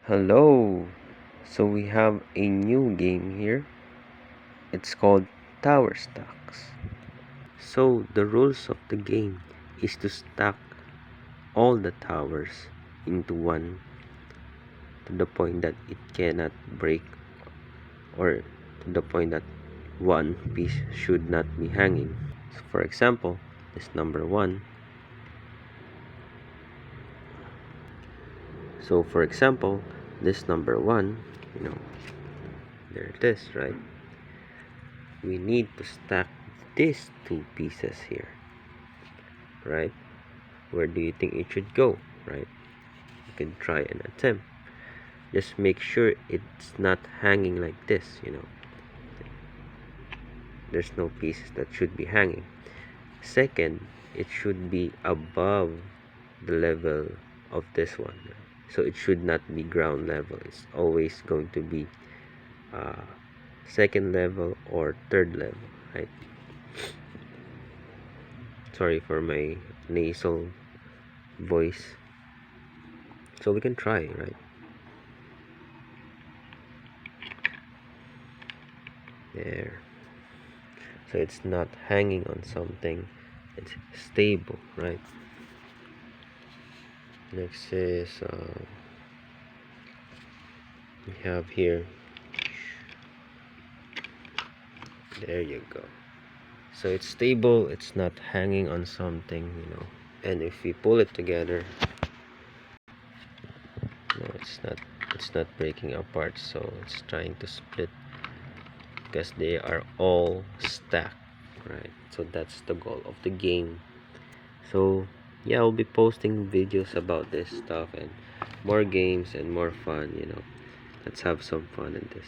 Hello! So we have a new game here. It's called Tower Stacks. So the rules of the game is to stack all the towers into one to the point that it cannot break, or to the point that one piece should not be hanging. So for example, this number 1. So for example, this number 1, there it is, right? We need to stack these two pieces here, right? Where do you think it should go, right? You can try an attempt. Just make sure it's not hanging like this. There's no pieces that should be hanging. Second, it should be above the level of this one. So it should not be ground level. It's always going to be second level or third level, right? Sorry for my nasal voice. So we can try, right? There. So it's not hanging on something, it's stable, right? Next is we have here, there you go. So it's stable, it's not hanging on something. And if we pull it together, no, it's not breaking apart, so it's trying to split because they are all stacked, right? So that's the goal of the game. So yeah, I'll be posting videos about this stuff and more games and more fun. Let's have some fun in this.